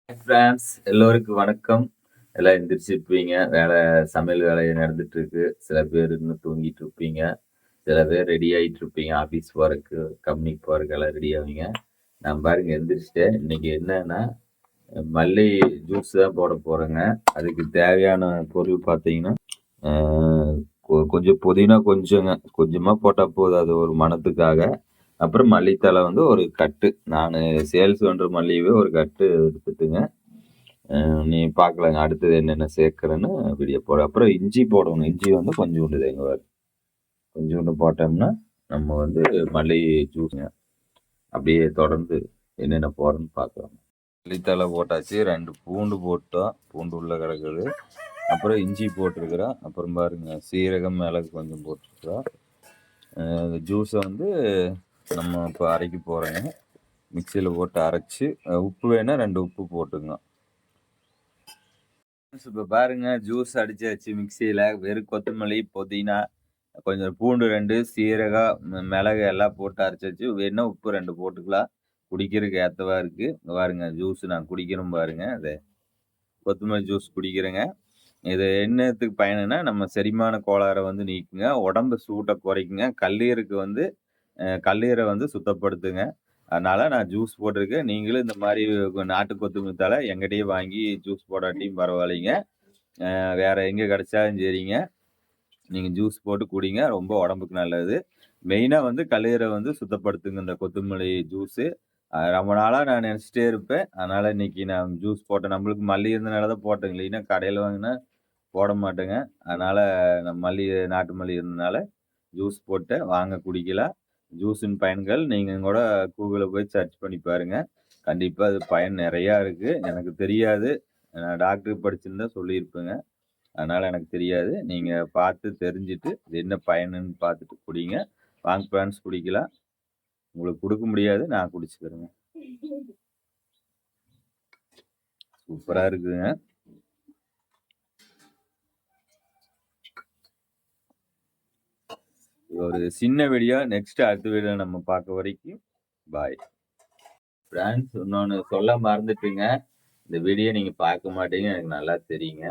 Friends எல்லோருக்கும் வணக்கம். எல்லாம் எந்திரிச்சிருப்பீங்க. சமையல் வேலை நடந்துட்டு இருக்கு. சில பேர் இன்னும் தூங்கிட்டு இருப்பீங்க. சில பேர் ரெடி ஆயிட்டு இருப்பீங்க. ஆஃபீஸ் போறக்கு, கம்பெனிக்கு போறக்கு எல்லாம் ரெடி ஆவீங்க. நான் பாருங்க எந்திரிச்சிட்டேன். இன்னைக்கு என்னன்னா, மல்லி ஜூஸ் தான் போட போறேங்க. அதுக்கு தேவையான பொருள் பார்த்தீங்கன்னா, அ கொஞ்சம் புதினா கொஞ்சங்க. கொஞ்சமா போட்டா போதும். அது ஒரு மணத்துக்காக. அப்புறம் மல்லித்தழை வந்து ஒரு கட்டு. நானு சேல்ஸ் பண்ற மல்லியவே ஒரு கட்டு எடுத்துட்டுங்க. நீ பார்க்கலாங்க. அடுத்தது என்னென்ன சேர்க்கிறேன்னு வீடியோ போடுறேன். அப்புறம் இஞ்சி போடணும். இஞ்சி வந்து கொஞ்சூண்டு தேங்க கொஞ்சூண்டு போட்டோம்னா, நம்ம வந்து மல்லி ஜூஸ்ங்க. அப்படியே தொடர்ந்து என்னென்ன போடுறேன்னு பார்க்கலாம். மல்லித்தழை போட்டாச்சு. 2 பூண்டு போட்டோம். பூண்டு உள்ள கிடக்குது. அப்புறம் இஞ்சி போட்டிருக்கிறோம். அப்புறம் பாருங்க சீரகம், மிளகு கொஞ்சம் போட்டிருக்கிறோம். இந்த ஜூஸை வந்து நம்ம இப்போ அரைக்க போகிறோங்க. மிக்சியில் போட்டு அரைச்சி உப்பு வேணால் 2 உப்பு போட்டுங்க. இப்போ பாருங்க ஜூஸ் அடிச்சாச்சு மிக்சியில். வெறும் கொத்தமல்லி, புதினா, கொஞ்சம் பூண்டு 2, சீரகம், மிளகு எல்லாம் போட்டு அரைச்சாச்சு. வேணா உப்பு 2 போட்டுக்கலாம். குடிக்கிறதுக்கு ஏற்றவா இருக்கு. பாருங்க ஜூஸ் நான் குடிக்கிறேன் பாருங்க. அது கொத்தமல்லி ஜூஸ் குடிக்கிறேங்க. இது என்னத்துக்கு பயனுன்னா, நம்ம செரிமான கோளாறை வந்து நீக்குங்க. உடம்பு சூட்டை குறைக்குங்க. கல்லீரலுக்கு வந்து கல்லீரை வந்து சுத்தப்படுத்துங்க. அதனால நான் ஜூஸ் போட்டிருக்கேன். நீங்களும் இந்த மாரி நாட்டு கொத்தமல்லி தழை எங்கிட்டயே வாங்கி ஜூஸ் போடாட்டியும் பரவாயில்லைங்க. வேற எங்க கிடைச்சாலும் சரிங்க. நீங்க ஜூஸ் போட்டு குடிங்க. ரொம்ப உடம்புக்கு நல்லது. மெயினா வந்து கல்லீரை வந்து சுத்தப்படுத்துங்க இந்த கொத்தமல்லி ஜூஸு. ரொம்ப நாளா நான் நினைச்சிட்டே இருப்பேன். அதனால இன்னைக்கு நான் ஜூஸ் போட்டேன். நம்மளுக்கு மல்லி இருந்தனால தான் போட்டேன். இல்லைன்னா கடையில வாங்குனா போட மாட்டேங்க. அதனால நான் நாட்டு மல்லி இருந்தனால ஜூஸ் போட்டேன். வாங்க குடிக்கலாம். ஜூஸின் பயன்கள் நீங்க கூட கூகுள்ல போய் சர்ச் பண்ணி பாருங்க. கண்டிப்பா அது பயன் நெறையா இருக்கு. எனக்கு தெரியாது. நான் டாக்டருக்கு படிச்சிருந்தா சொல்லியிருப்பேங்க. அதனால எனக்கு தெரியாது. நீங்க பார்த்து தெரிஞ்சுட்டு, இது என்ன பயனுன்னு பார்த்துட்டு குடிங்க. வாங்க ஃப்ரெண்ட்ஸ் குடிக்கலாம். உங்களுக்கு குடுக்க முடியாது. நான் குடிச்சுக்கிறேங்க. சூப்பரா இருக்குங்க. ஒரு சின்ன வீடியோ. நெக்ஸ்ட் அடுத்த வீடியோ நம்ம பார்க்க வரைக்கும் பாய். ஃப்ரெண்ட்ஸ் இன்னொன்னு சொல்ல மறந்துட்டேங்க. இந்த வீடியோ நீங்க பார்க்க மாட்டீங்க எனக்கு நல்லா தெரியுங்க.